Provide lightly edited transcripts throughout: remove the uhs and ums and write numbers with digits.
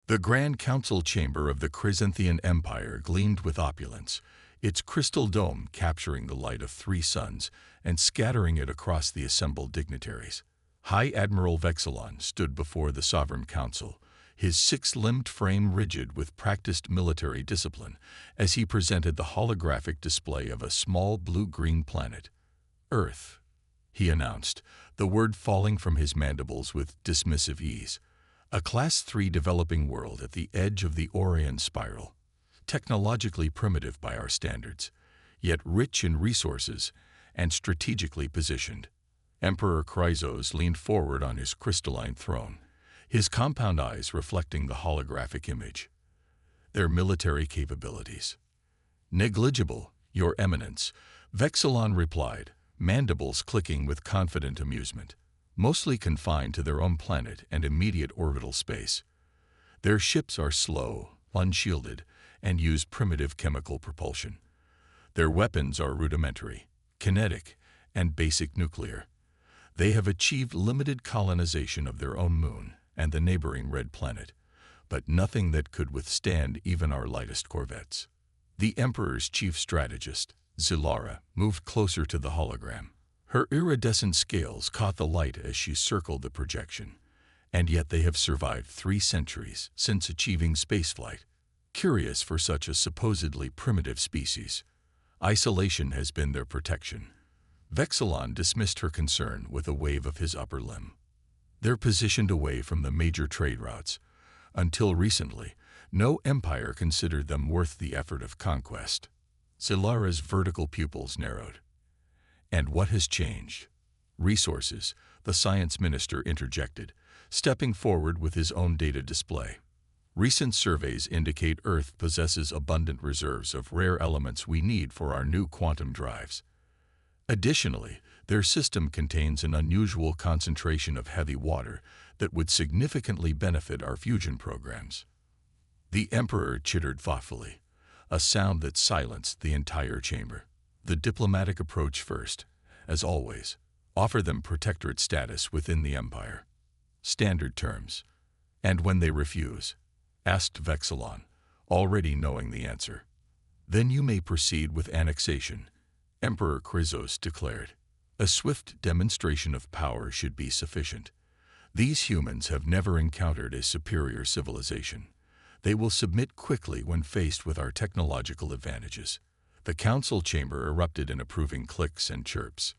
The Grand Council chamber of the Chrysanthian Empire gleamed with opulence, its crystal dome capturing the light of 3 suns and scattering it across the assembled dignitaries. High Admiral Vexilon stood before the Sovereign Council, his 6-limbed frame rigid with practiced military discipline, as he presented the holographic display of a small blue-green planet. Earth, he announced, the word falling from his mandibles with dismissive ease. A Class 3 developing world at the edge of the Orion Spiral, technologically primitive by our standards, yet rich in resources and strategically positioned. Emperor Chrysos leaned forward on his crystalline throne, his compound eyes reflecting the holographic image. Their military capabilities. Negligible, Your Eminence, Vexilon replied, mandibles clicking with confident amusement. Mostly confined to their own planet and immediate orbital space. Their ships are slow, unshielded, and use primitive chemical propulsion. Their weapons are rudimentary, kinetic, and basic nuclear. They have achieved limited colonization of their own moon and the neighboring red planet, but nothing that could withstand even our lightest corvettes. The Emperor's chief strategist, Zilara, moved closer to the hologram. Her iridescent scales caught the light as she circled the projection, and yet they have survived 3 centuries since achieving spaceflight. Curious for such a supposedly primitive species. Isolation has been their protection. Vexilon dismissed her concern with a wave of his upper limb. They're positioned away from the major trade routes. Until recently, no empire considered them worth the effort of conquest. Zilara's vertical pupils narrowed. And what has changed? Resources, the science minister interjected, stepping forward with his own data display. Recent surveys indicate Earth possesses abundant reserves of rare elements we need for our new quantum drives. Additionally, their system contains an unusual concentration of heavy water that would significantly benefit our fusion programs. The Emperor chittered thoughtfully, a sound that silenced the entire chamber. The diplomatic approach first, as always. Offer them protectorate status within the empire. Standard terms. And when they refuse, asked Vexilon, already knowing the answer. Then you may proceed with annexation, Emperor Chrysos declared. A swift demonstration of power should be sufficient. These humans have never encountered a superior civilization. They will submit quickly when faced with our technological advantages. The council chamber erupted in approving clicks and chirps.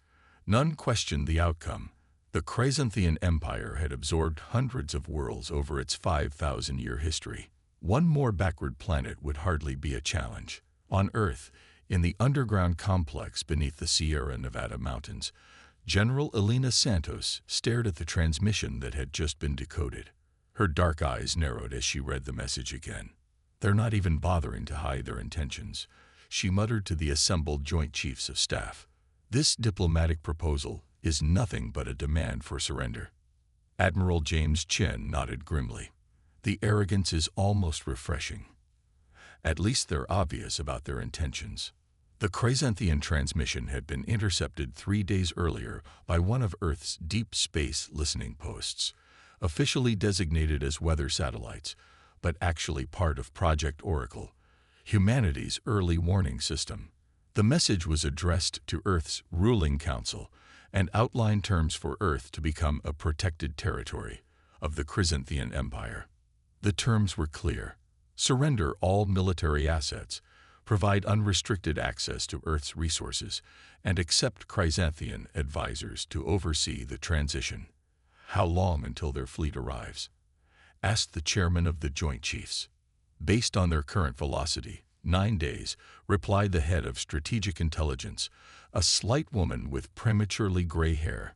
None questioned the outcome. The Chrysanthian Empire had absorbed hundreds of worlds over its 5,000-year history. One more backward planet would hardly be a challenge. On Earth, in the underground complex beneath the Sierra Nevada mountains, General Elena Santos stared at the transmission that had just been decoded. Her dark eyes narrowed as she read the message again. They're not even bothering to hide their intentions, she muttered to the assembled Joint Chiefs of Staff. This diplomatic proposal is nothing but a demand for surrender. Admiral James Chen nodded grimly. The arrogance is almost refreshing. At least they're obvious about their intentions. The Chrysanthian transmission had been intercepted 3 days earlier by one of Earth's deep space listening posts, officially designated as weather satellites, but actually part of Project Oracle, humanity's early warning system. The message was addressed to Earth's ruling council and outlined terms for Earth to become a protected territory of the Chrysanthian Empire. The terms were clear. Surrender all military assets, provide unrestricted access to Earth's resources, and accept Chrysanthian advisors to oversee the transition. How long until their fleet arrives? Asked the chairman of the Joint Chiefs. Based on their current velocity, 9 days, replied the head of strategic intelligence, a slight woman with prematurely gray hair.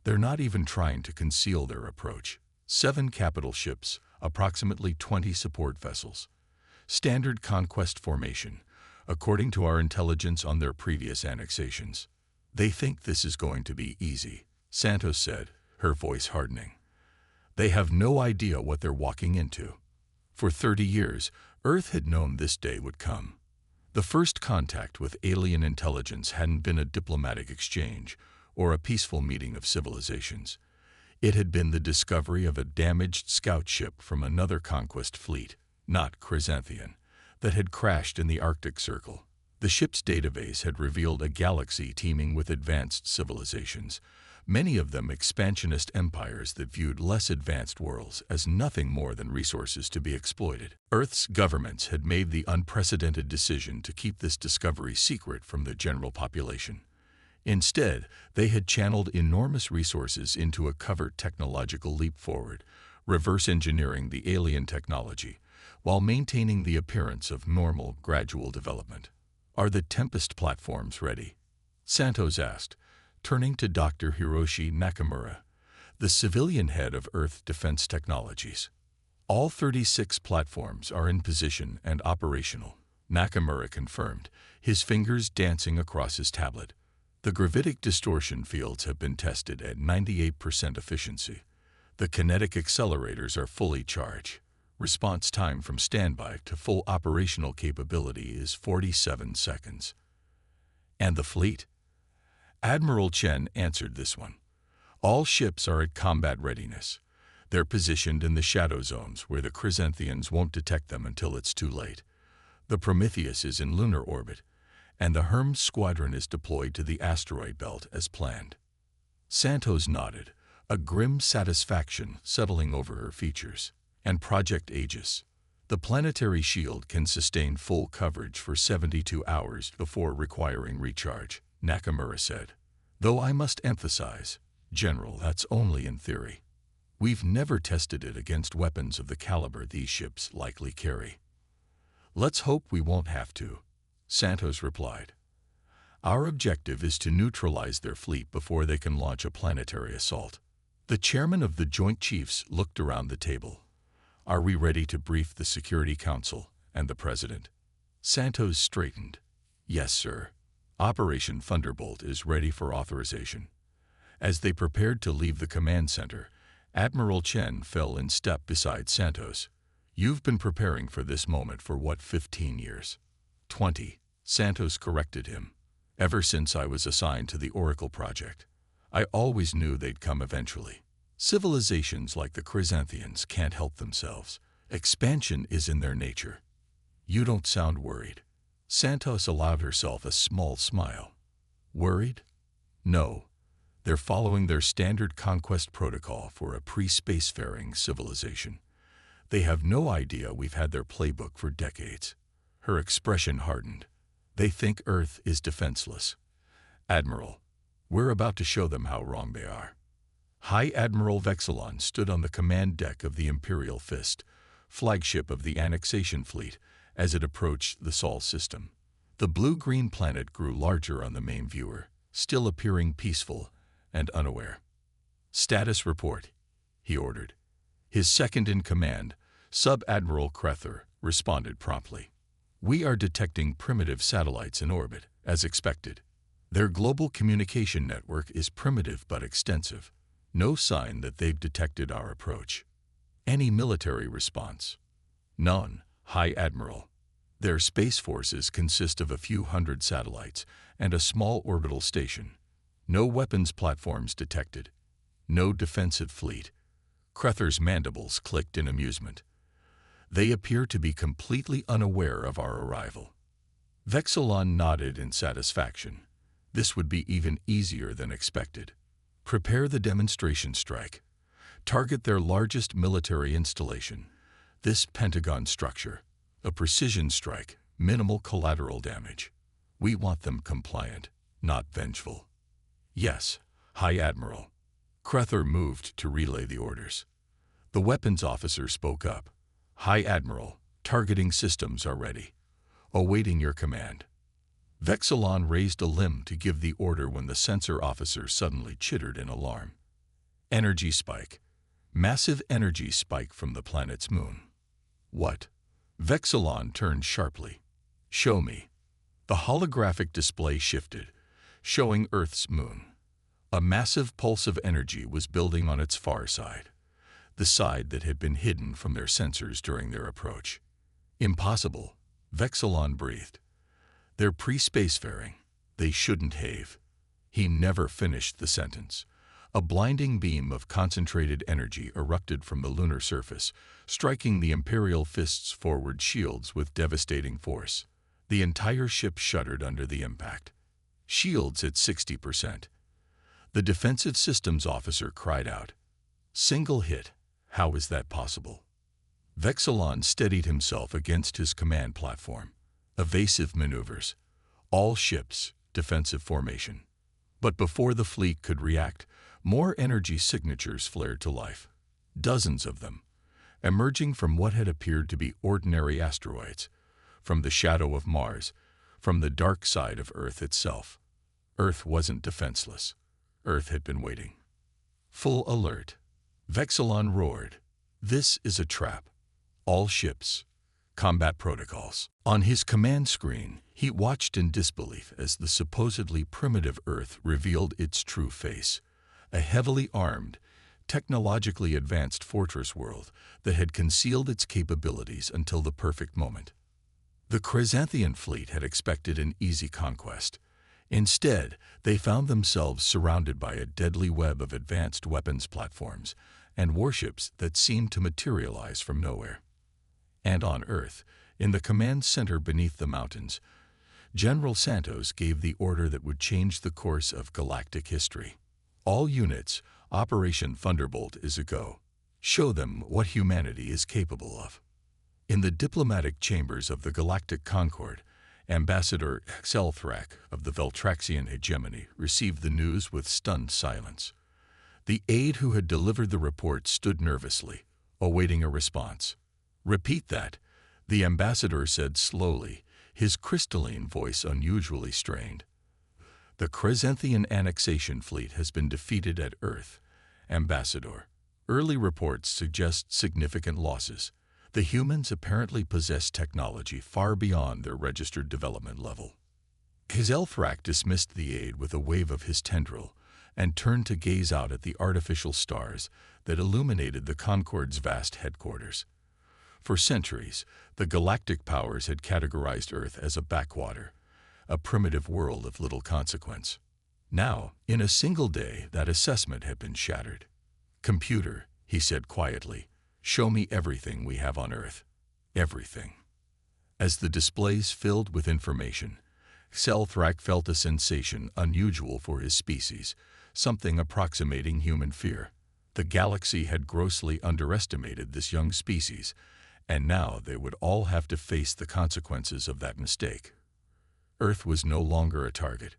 They're not even trying to conceal their approach. 7 capital ships, approximately 20 support vessels. Standard conquest formation, according to our intelligence on their previous annexations. They think this is going to be easy, Santos said, her voice hardening. They have no idea what they're walking into. For 30 years, Earth had known this day would come. The first contact with alien intelligence hadn't been a diplomatic exchange or a peaceful meeting of civilizations. It had been the discovery of a damaged scout ship from another conquest fleet, not Chrysanthian, that had crashed in the Arctic Circle. The ship's database had revealed a galaxy teeming with advanced civilizations, many of them expansionist empires that viewed less advanced worlds as nothing more than resources to be exploited. Earth's governments had made the unprecedented decision to keep this discovery secret from the general population. Instead, they had channeled enormous resources into a covert technological leap forward, reverse engineering the alien technology, while maintaining the appearance of normal, gradual development. "Are the Tempest platforms ready?" Santos asked, turning to Dr. Hiroshi Nakamura, the civilian head of Earth Defense Technologies. "All 36 platforms are in position and operational," Nakamura confirmed, his fingers dancing across his tablet. "The gravitic distortion fields have been tested at 98% efficiency. The kinetic accelerators are fully charged. Response time from standby to full operational capability is 47 seconds. "And the fleet?" Admiral Chen answered this one. "All ships are at combat readiness. They're positioned in the shadow zones where the Chrysanthians won't detect them until it's too late. The Prometheus is in lunar orbit, and the Hermes squadron is deployed to the asteroid belt as planned." Santos nodded, a grim satisfaction settling over her features. "And Project Aegis? The planetary shield can sustain full coverage for 72 hours before requiring recharge," Nakamura said. "Though I must emphasize, General, that's only in theory. We've never tested it against weapons of the caliber these ships likely carry." "Let's hope we won't have to," Santos replied. "Our objective is to neutralize their fleet before they can launch a planetary assault." The chairman of the Joint Chiefs looked around the table. "Are we ready to brief the Security Council and the President?" Santos straightened. "Yes, sir. Operation Thunderbolt is ready for authorization." As they prepared to leave the command center, Admiral Chen fell in step beside Santos. "You've been preparing for this moment for what, 15 years? 20, Santos corrected him. "Ever since I was assigned to the Oracle project. I always knew they'd come eventually. Civilizations like the Chrysanthians can't help themselves. Expansion is in their nature." "You don't sound worried." Santos allowed herself a small smile. "Worried? No. They're following their standard conquest protocol for a pre-spacefaring civilization. They have no idea we've had their playbook for decades." Her expression hardened. "They think Earth is defenseless. Admiral, we're about to show them how wrong they are." High Admiral Vexilon stood on the command deck of the Imperial Fist, flagship of the annexation fleet, as it approached the Sol system. The blue-green planet grew larger on the main viewer, still appearing peaceful and unaware. "Status report," he ordered. His second-in-command, Sub-Admiral Crether, responded promptly. "We are detecting primitive satellites in orbit, as expected. Their global communication network is primitive but extensive. No sign that they've detected our approach." "Any military response?" "None, High Admiral. Their space forces consist of a few hundred satellites and a small orbital station. No weapons platforms detected. No defensive fleet." Crether's mandibles clicked in amusement. "They appear to be completely unaware of our arrival." Vexilon nodded in satisfaction. This would be even easier than expected. "Prepare the demonstration strike. Target their largest military installation, this Pentagon structure. A precision strike, minimal collateral damage. We want them compliant, not vengeful." "Yes, High Admiral." Crether moved to relay the orders. The weapons officer spoke up. "High Admiral, targeting systems are ready. Awaiting your command." Vexilon raised a limb to give the order when the sensor officer suddenly chittered in alarm. "Energy spike. Massive energy spike from the planet's moon." "What?" Vexilon turned sharply. "Show me." The holographic display shifted, showing Earth's moon. A massive pulse of energy was building on its far side, the side that had been hidden from their sensors during their approach. "Impossible," Vexilon breathed. "They're pre-spacefaring. They shouldn't have." He never finished the sentence. A blinding beam of concentrated energy erupted from the lunar surface, striking the Imperial Fist's forward shields with devastating force. The entire ship shuddered under the impact. Shields at 60%. The defensive systems officer cried out. Single hit. How is that possible? Vexilon steadied himself against his command platform. Evasive maneuvers. All ships, defensive formation. But before the fleet could react, more energy signatures flared to life. Dozens of them, emerging from what had appeared to be ordinary asteroids, from the shadow of Mars, from the dark side of Earth itself. Earth wasn't defenseless. Earth had been waiting. Full alert. Vexilon roared. This is a trap. All ships. Combat protocols. On his command screen, he watched in disbelief as the supposedly primitive Earth revealed its true face. A heavily armed, technologically advanced fortress world that had concealed its capabilities until the perfect moment. The Chrysanthian fleet had expected an easy conquest. Instead, they found themselves surrounded by a deadly web of advanced weapons platforms and warships that seemed to materialize from nowhere. And on Earth, in the command center beneath the mountains, General Santos gave the order that would change the course of galactic history. All units, Operation Thunderbolt is a go. Show them what humanity is capable of. In the diplomatic chambers of the Galactic Concord, Ambassador Xelthrak of the Veltraxian hegemony received the news with stunned silence. The aide who had delivered the report stood nervously, awaiting a response. Repeat that, the ambassador said slowly, his crystalline voice unusually strained. The Chrysanthian annexation fleet has been defeated at Earth. Ambassador, early reports suggest significant losses. The humans apparently possess technology far beyond their registered development level. Xelthrak dismissed the aide with a wave of his tendril and turned to gaze out at the artificial stars that illuminated the Concord's vast headquarters. For centuries, the galactic powers had categorized Earth as a backwater, a primitive world of little consequence. Now, in a single day, that assessment had been shattered. Computer, he said quietly, show me everything we have on Earth. Everything. As the displays filled with information, Xelthrak felt a sensation unusual for his species, something approximating human fear. The galaxy had grossly underestimated this young species, and now they would all have to face the consequences of that mistake. Earth was no longer a target.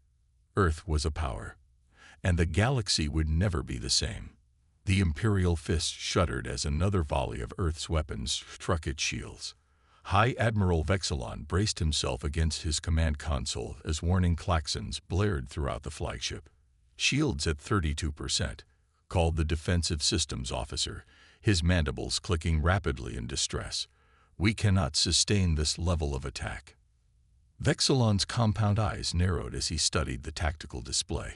Earth was a power, and the galaxy would never be the same. The Imperial Fist shuddered as another volley of Earth's weapons struck its shields. High Admiral Vexilon braced himself against his command console as warning klaxons blared throughout the flagship. Shields at 32%, called the defensive systems officer, his mandibles clicking rapidly in distress. We cannot sustain this level of attack. Vexilon's compound eyes narrowed as he studied the tactical display.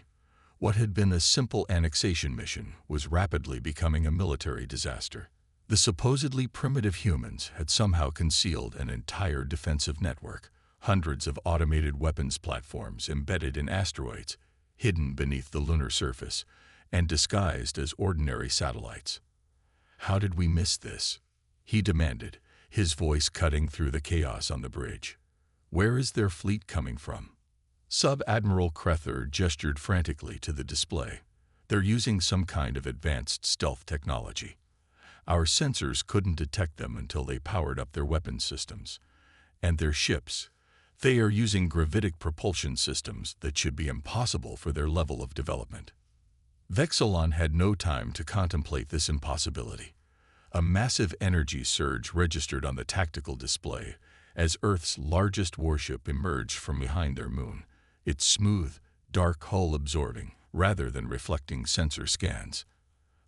What had been a simple annexation mission was rapidly becoming a military disaster. The supposedly primitive humans had somehow concealed an entire defensive network, hundreds of automated weapons platforms embedded in asteroids, hidden beneath the lunar surface, and disguised as ordinary satellites. How did we miss this? He demanded, his voice cutting through the chaos on the bridge. Where is their fleet coming from? Sub-Admiral Krether gestured frantically to the display. They're using some kind of advanced stealth technology. Our sensors couldn't detect them until they powered up their weapons systems. And their ships, they are using gravitic propulsion systems that should be impossible for their level of development. Vexilon had no time to contemplate this impossibility. A massive energy surge registered on the tactical display as Earth's largest warship emerged from behind their moon, its smooth, dark hull absorbing rather than reflecting sensor scans.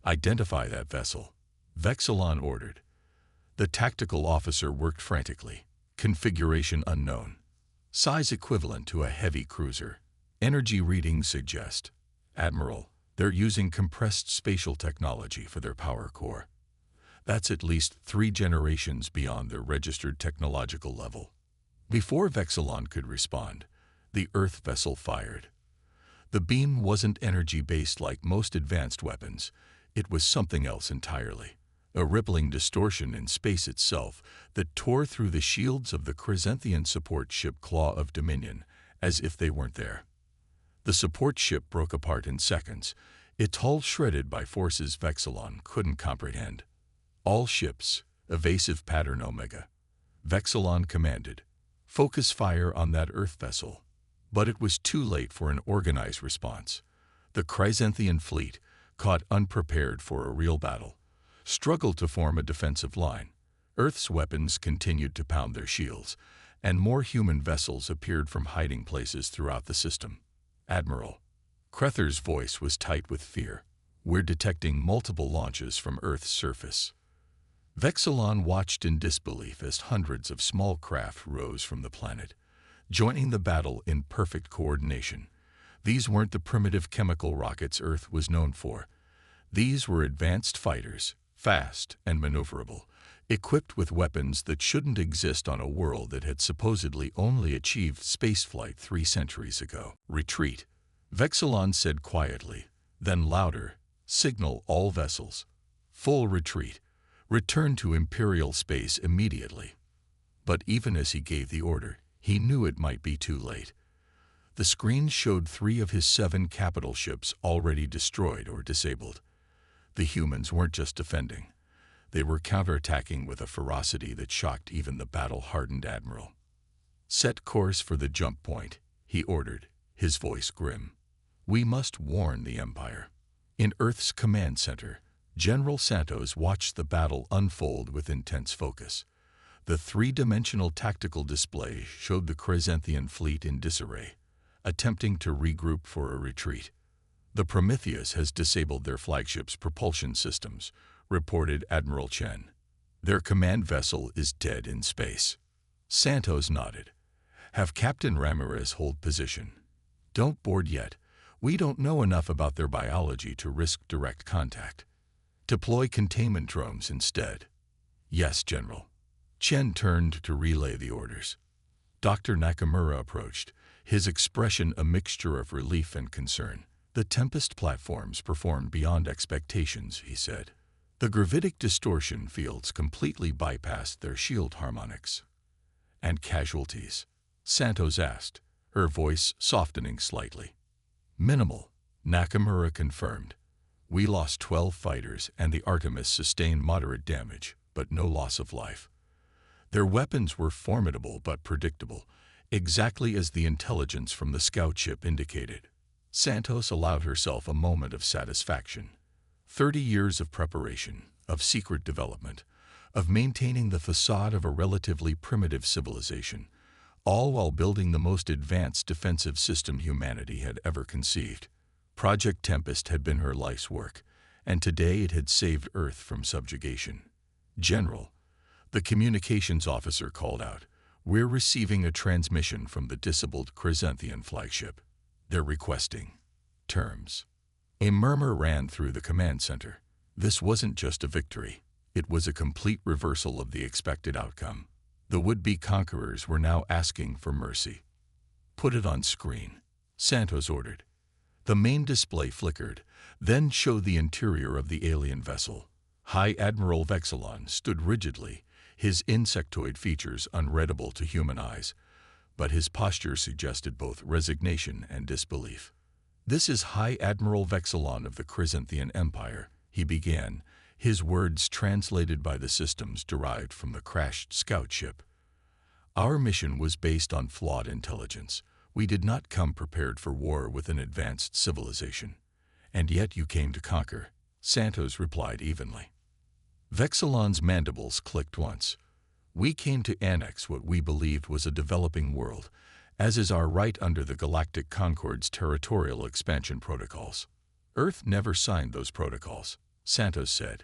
Identify that vessel, Vexilon ordered. The tactical officer worked frantically. Configuration unknown. Size equivalent to a heavy cruiser. Energy readings suggest. Admiral, they're using compressed spatial technology for their power core. That's at least 3 generations beyond their registered technological level. Before Vexilon could respond, the Earth vessel fired. The beam wasn't energy-based like most advanced weapons. It was something else entirely. A rippling distortion in space itself that tore through the shields of the Chrysanthian support ship Claw of Dominion, as if they weren't there. The support ship broke apart in seconds, its hull shredded by forces Vexilon couldn't comprehend. All ships, evasive pattern Omega. Vexilon commanded, focus fire on that Earth vessel. But it was too late for an organized response. The Chrysanthian fleet, caught unprepared for a real battle, struggled to form a defensive line. Earth's weapons continued to pound their shields, and more human vessels appeared from hiding places throughout the system. Admiral Crether's voice was tight with fear. We're detecting multiple launches from Earth's surface. Vexilon watched in disbelief as hundreds of small craft rose from the planet, joining the battle in perfect coordination. These weren't the primitive chemical rockets Earth was known for. These were advanced fighters, fast and maneuverable, equipped with weapons that shouldn't exist on a world that had supposedly only achieved spaceflight 3 centuries ago. Retreat, Vexilon said quietly, then louder, signal all vessels. Full retreat. Return to Imperial space immediately. But even as he gave the order, he knew it might be too late. The screen showed 3 of his 7 capital ships already destroyed or disabled. The humans weren't just defending. They were counterattacking with a ferocity that shocked even the battle-hardened admiral. Set course for the jump point, he ordered, his voice grim. We must warn the Empire. In Earth's command center, General Santos watched the battle unfold with intense focus. The 3-dimensional tactical display showed the Chrysanthian fleet in disarray, attempting to regroup for a retreat. The Prometheus has disabled their flagship's propulsion systems, reported Admiral Chen. Their command vessel is dead in space. Santos nodded. Have Captain Ramirez hold position. Don't board yet. We don't know enough about their biology to risk direct contact. Deploy containment drones instead. Yes, General. Chen turned to relay the orders. Dr. Nakamura approached, his expression a mixture of relief and concern. The Tempest platforms performed beyond expectations, he said. The gravitic distortion fields completely bypassed their shield harmonics. And casualties? Santos asked, her voice softening slightly. Minimal, Nakamura confirmed. We lost 12 fighters and the Artemis sustained moderate damage, but no loss of life. Their weapons were formidable but predictable, exactly as the intelligence from the scout ship indicated. Santos allowed herself a moment of satisfaction. 30 years of preparation, of secret development, of maintaining the facade of a relatively primitive civilization, all while building the most advanced defensive system humanity had ever conceived. Project Tempest had been her life's work, and today it had saved Earth from subjugation. General, the communications officer called out, we're receiving a transmission from the disabled Chrysanthian flagship. They're requesting terms. A murmur ran through the command center. This wasn't just a victory. It was a complete reversal of the expected outcome. The would-be conquerors were now asking for mercy. Put it on screen, Santos ordered. The main display flickered, then showed the interior of the alien vessel. High Admiral Vexilon stood rigidly, his insectoid features unreadable to human eyes, but his posture suggested both resignation and disbelief. This is High Admiral Vexilon of the Chrysanthian Empire, he began, his words translated by the systems derived from the crashed scout ship. Our mission was based on flawed intelligence. We did not come prepared for war with an advanced civilization. And yet you came to conquer, Santos replied evenly. Vexilon's mandibles clicked once. We came to annex what we believed was a developing world, as is our right under the Galactic Concord's territorial expansion protocols. Earth never signed those protocols, Santos said.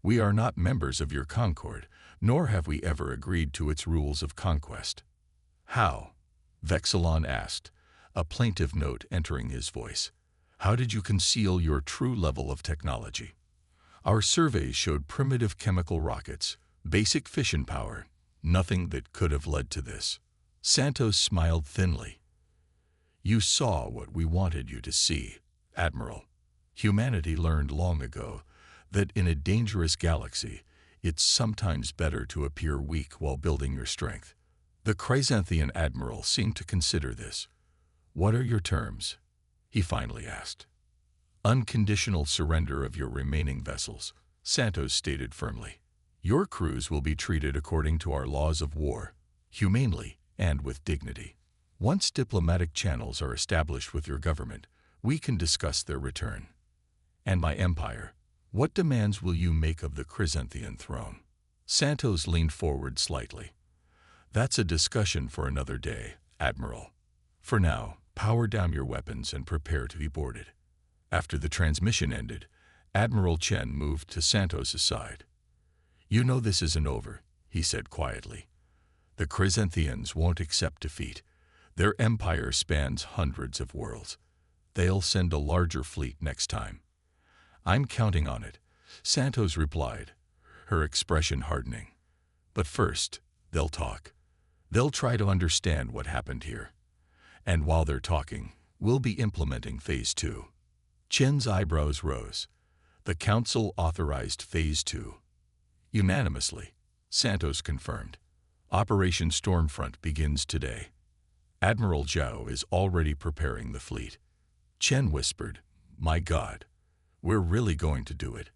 We are not members of your Concord, nor have we ever agreed to its rules of conquest. How? Vexilon asked, a plaintive note entering his voice. How did you conceal your true level of technology? Our surveys showed primitive chemical rockets, basic fission power, nothing that could have led to this. Santos smiled thinly. You saw what we wanted you to see, Admiral. Humanity learned long ago that in a dangerous galaxy, it's sometimes better to appear weak while building your strength. The Chrysanthian Admiral seemed to consider this. What are your terms? He finally asked. Unconditional surrender of your remaining vessels, Santos stated firmly. Your crews will be treated according to our laws of war, humanely and with dignity. Once diplomatic channels are established with your government, we can discuss their return. And my empire, what demands will you make of the Chrysanthian throne? Santos leaned forward slightly. That's a discussion for another day, Admiral. For now, power down your weapons and prepare to be boarded. After the transmission ended, Admiral Chen moved to Santos' side. You know this isn't over, he said quietly. The Chrysanthians won't accept defeat. Their empire spans hundreds of worlds. They'll send a larger fleet next time. I'm counting on it, Santos replied, her expression hardening. But first, they'll talk. They'll try to understand what happened here. And while they're talking, we'll be implementing Phase 2. Chen's eyebrows rose. The Council authorized Phase 2. Unanimously, Santos confirmed. Operation Stormfront begins today. Admiral Zhao is already preparing the fleet. Chen whispered, My God, we're really going to do it.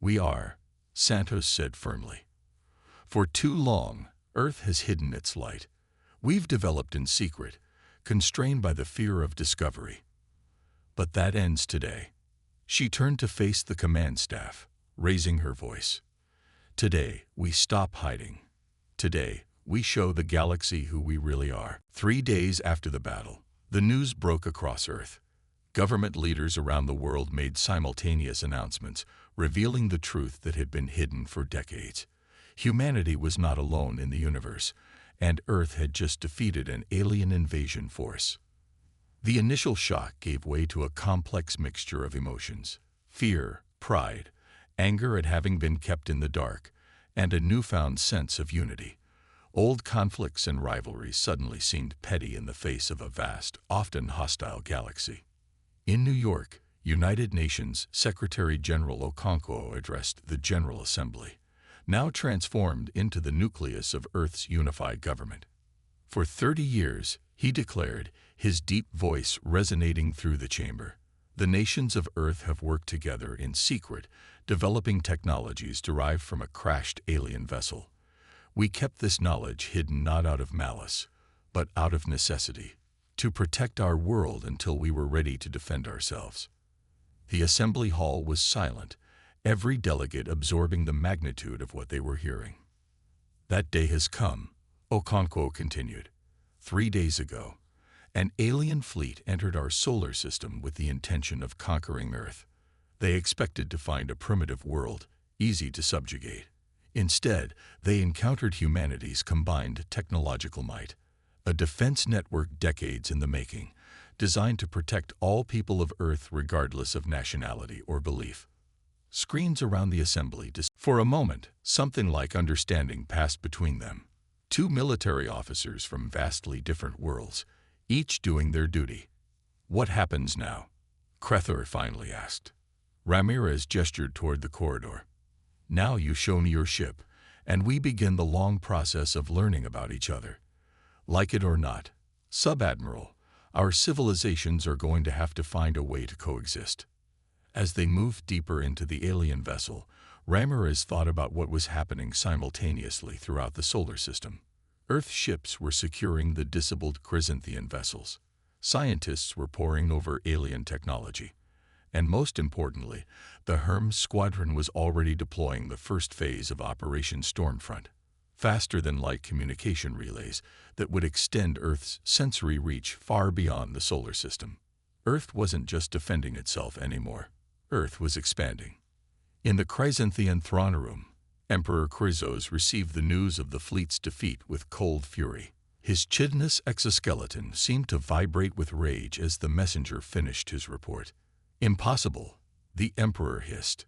We are, Santos said firmly. For too long, Earth has hidden its light. We've developed in secret, constrained by the fear of discovery. But that ends today. She turned to face the command staff, raising her voice. Today, we stop hiding. Today, we show the galaxy who we really are. 3 days after the battle, the news broke across Earth. Government leaders around the world made simultaneous announcements, revealing the truth that had been hidden for decades. Humanity was not alone in the universe, and Earth had just defeated an alien invasion force. The initial shock gave way to a complex mixture of emotions: fear, pride, anger at having been kept in the dark, and a newfound sense of unity. Old conflicts and rivalries suddenly seemed petty in the face of a vast, often hostile galaxy. In New York, United Nations Secretary-General Okonkwo addressed the General Assembly, now transformed into the nucleus of Earth's unified government. For 30 years, he declared, his deep voice resonating through the chamber, the nations of Earth have worked together in secret, developing technologies derived from a crashed alien vessel. We kept this knowledge hidden not out of malice, but out of necessity, to protect our world until we were ready to defend ourselves. The assembly hall was silent, every delegate absorbing the magnitude of what they were hearing. That day has come, Okonkwo continued. 3 days ago, an alien fleet entered our solar system with the intention of conquering Earth. They expected to find a primitive world, easy to subjugate. Instead, they encountered humanity's combined technological might, a defense network decades in the making, designed to protect all people of Earth regardless of nationality or belief. Screens around the assembly. For a moment, something like understanding passed between them. 2 military officers from vastly different worlds, each doing their duty. What happens now? Crethor finally asked. Ramirez gestured toward the corridor. Now you show me your ship, and we begin the long process of learning about each other. Like it or not, Sub-Admiral, our civilizations are going to have to find a way to coexist. As they moved deeper into the alien vessel, Ramirez thought about what was happening simultaneously throughout the solar system. Earth ships were securing the disabled Chrysanthian vessels. Scientists were poring over alien technology. And most importantly, the Hermes squadron was already deploying the first phase of Operation Stormfront, faster-than-light communication relays that would extend Earth's sensory reach far beyond the solar system. Earth wasn't just defending itself anymore. Earth was expanding. In the Chrysanthian throne room, Emperor Chrysos received the news of the fleet's defeat with cold fury. His chitinous exoskeleton seemed to vibrate with rage as the messenger finished his report. Impossible, the Emperor hissed.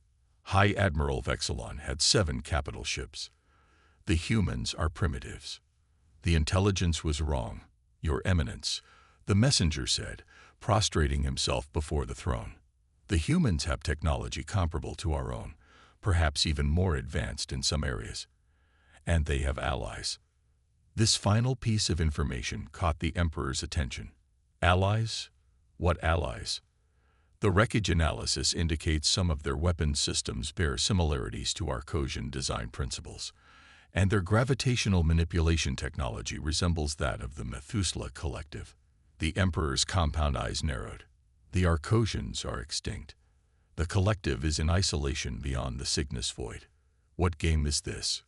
High Admiral Vexilon had 7 capital ships. The humans are primitives. The intelligence was wrong, Your Eminence. The messenger said, prostrating himself before the throne. The humans have technology comparable to our own, perhaps even more advanced in some areas. And they have allies. This final piece of information caught the Emperor's attention. Allies? What allies? The wreckage analysis indicates some of their weapons systems bear similarities to our Kosian design principles, and their gravitational manipulation technology resembles that of the Methuselah Collective. The Emperor's compound eyes narrowed. The Arcosians are extinct. The Collective is in isolation beyond the Cygnus Void. What game is this?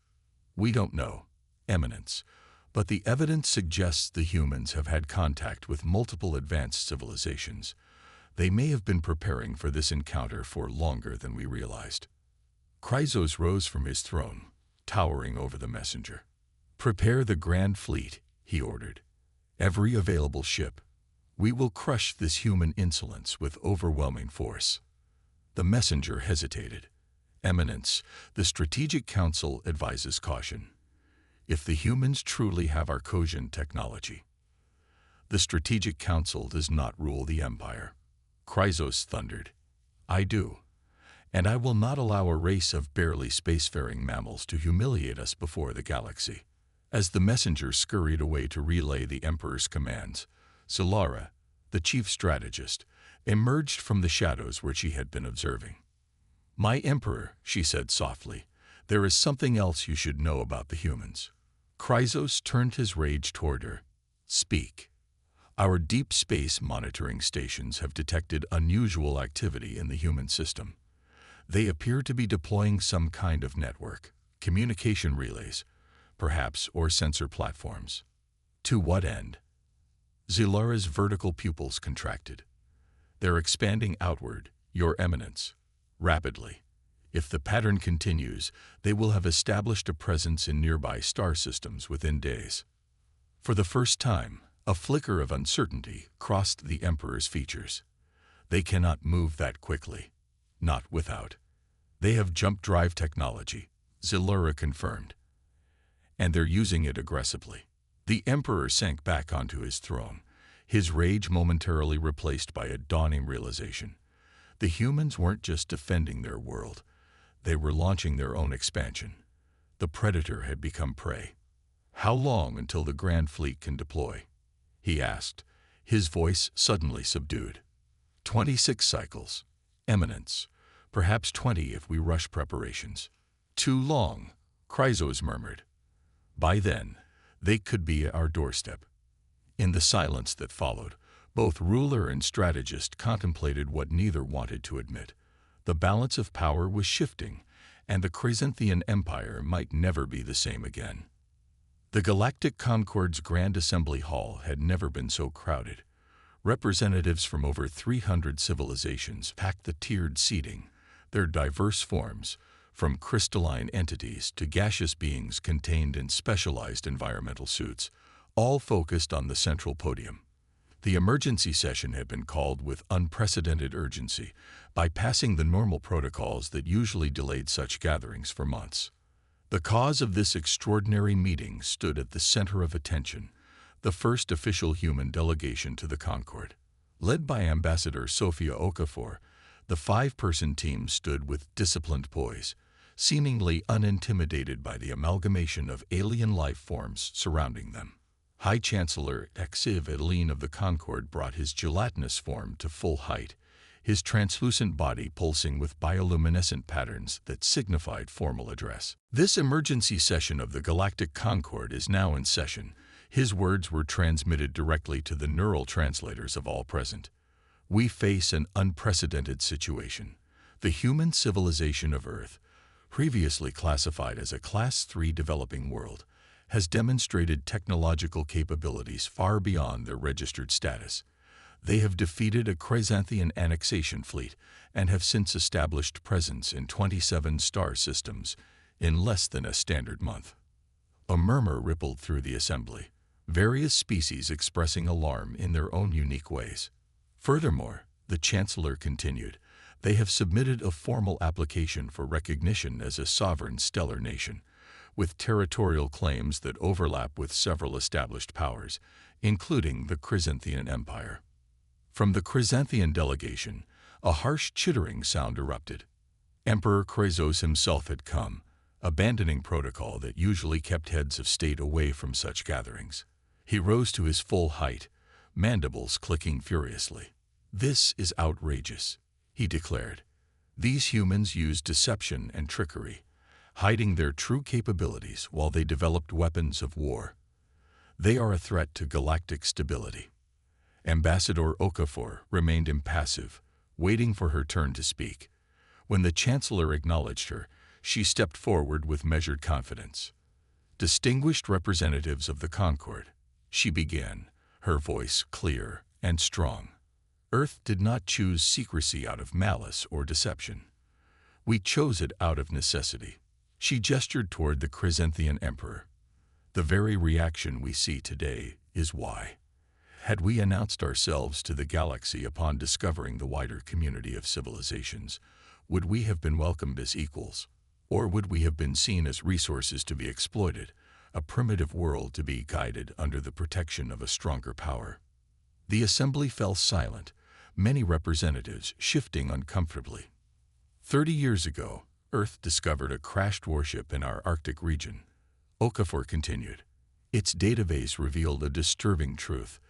We don't know, Eminence, but the evidence suggests the humans have had contact with multiple advanced civilizations. They may have been preparing for this encounter for longer than we realized. Chrysos rose from his throne, towering over the messenger. Prepare the Grand Fleet, he ordered. Every available ship. We will crush this human insolence with overwhelming force. The messenger hesitated. Eminence, the Strategic Council advises caution. If the humans truly have Arcosian technology. The Strategic Council does not rule the Empire. Chrysos thundered. I do. And I will not allow a race of barely spacefaring mammals to humiliate us before the galaxy. As the messenger scurried away to relay the Emperor's commands, Solara, the chief strategist, emerged from the shadows where she had been observing. My Emperor, she said softly, there is something else you should know about the humans. Chrysos turned his rage toward her. Speak. Our deep space monitoring stations have detected unusual activity in the human system. They appear to be deploying some kind of network, communication relays, perhaps, or sensor platforms. To what end? Zilara's vertical pupils contracted. They're expanding outward, Your Eminence, rapidly. If the pattern continues, they will have established a presence in nearby star systems within days. For the first time, a flicker of uncertainty crossed the Emperor's features. They cannot move that quickly. Not without. They have jump drive technology, Zilara confirmed. And they're using it aggressively. The Emperor sank back onto his throne, his rage momentarily replaced by a dawning realization. The humans weren't just defending their world. They were launching their own expansion. The Predator had become prey. How long until the Grand Fleet can deploy? He asked, his voice suddenly subdued. 26 cycles. Eminence. Perhaps 20 if we rush preparations. Too long, Chrysos murmured. By then, they could be at our doorstep. In the silence that followed, both ruler and strategist contemplated what neither wanted to admit. The balance of power was shifting, and the Chrysanthian Empire might never be the same again. The Galactic Concord's Grand Assembly Hall had never been so crowded. Representatives from over 300 civilizations packed the tiered seating, their diverse forms, from crystalline entities to gaseous beings contained in specialized environmental suits, all focused on the central podium. The emergency session had been called with unprecedented urgency, bypassing the normal protocols that usually delayed such gatherings for months. The cause of this extraordinary meeting stood at the center of attention, the first official human delegation to the Concord. Led by Ambassador Sophia Okafor, the 5-person team stood with disciplined poise, seemingly unintimidated by the amalgamation of alien life forms surrounding them. High Chancellor Exiv Edeline of the Concord brought his gelatinous form to full height, his translucent body pulsing with bioluminescent patterns that signified formal address. This emergency session of the Galactic Concord is now in session. His words were transmitted directly to the neural translators of all present. We face an unprecedented situation. The human civilization of Earth, previously classified as a Class 3 developing world, has demonstrated technological capabilities far beyond their registered status. They have defeated a Chrysanthian annexation fleet and have since established presence in 27 star systems in less than a standard month. A murmur rippled through the assembly, various species expressing alarm in their own unique ways. Furthermore, the Chancellor continued, they have submitted a formal application for recognition as a sovereign stellar nation, with territorial claims that overlap with several established powers, including the Chrysanthian Empire. From the Chrysanthian delegation, a harsh chittering sound erupted. Emperor Chrysos himself had come, abandoning protocol that usually kept heads of state away from such gatherings. He rose to his full height, mandibles clicking furiously. "This is outrageous," he declared. "These humans used deception and trickery, hiding their true capabilities while they developed weapons of war. They are a threat to galactic stability." Ambassador Okafor remained impassive, waiting for her turn to speak. When the Chancellor acknowledged her, she stepped forward with measured confidence. "Distinguished representatives of the Concord," she began, her voice clear and strong. "Earth did not choose secrecy out of malice or deception. We chose it out of necessity." She gestured toward the Chrysanthian Emperor. "The very reaction we see today is why. Had we announced ourselves to the galaxy upon discovering the wider community of civilizations, would we have been welcomed as equals? Or would we have been seen as resources to be exploited, a primitive world to be guided under the protection of a stronger power?" The assembly fell silent, many representatives shifting uncomfortably. 30 years ago, Earth discovered a crashed warship in our Arctic region. Okafor continued. Its database revealed a disturbing truth,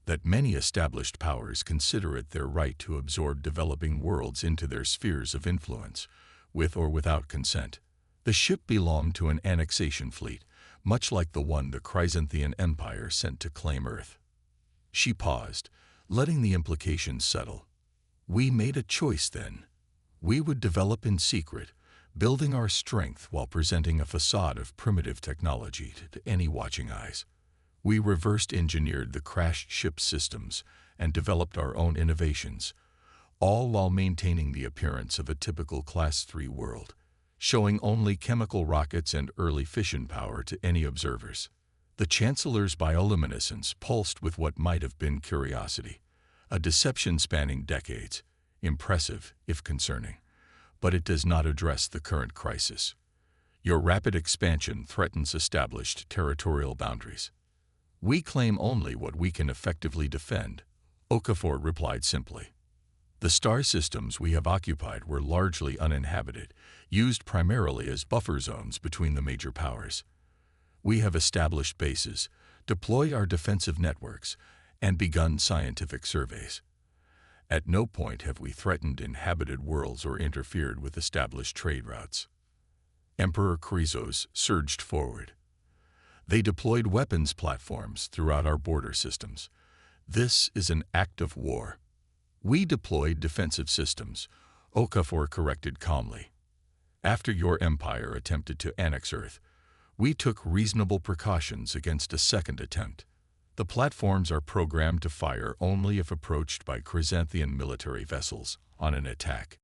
that many established powers consider it their right to absorb developing worlds into their spheres of influence, with or without consent. The ship belonged to an annexation fleet, much like the one the Chrysanthian Empire sent to claim Earth. She paused, letting the implications settle. "We made a choice then. We would develop in secret, building our strength while presenting a facade of primitive technology to any watching eyes. We reversed-engineered the crashed ship systems and developed our own innovations, all while maintaining the appearance of a typical Class 3 world, showing only chemical rockets and early fission power to any observers." The Chancellor's bioluminescence pulsed with what might have been curiosity, a deception spanning decades, impressive if concerning. "But it does not address the current crisis. Your rapid expansion threatens established territorial boundaries." "We claim only what we can effectively defend," Okafor replied simply. "The star systems we have occupied were largely uninhabited, used primarily as buffer zones between the major powers. We have established bases, deployed our defensive networks, and begun scientific surveys. At no point have we threatened inhabited worlds or interfered with established trade routes." Emperor Chrysos surged forward. "They deployed weapons platforms throughout our border systems. This is an act of war." "We deployed defensive systems," Okafor corrected calmly. "After your empire attempted to annex Earth, we took reasonable precautions against a second attempt. The platforms are programmed to fire only if approached by Chrysanthian military vessels on an attack.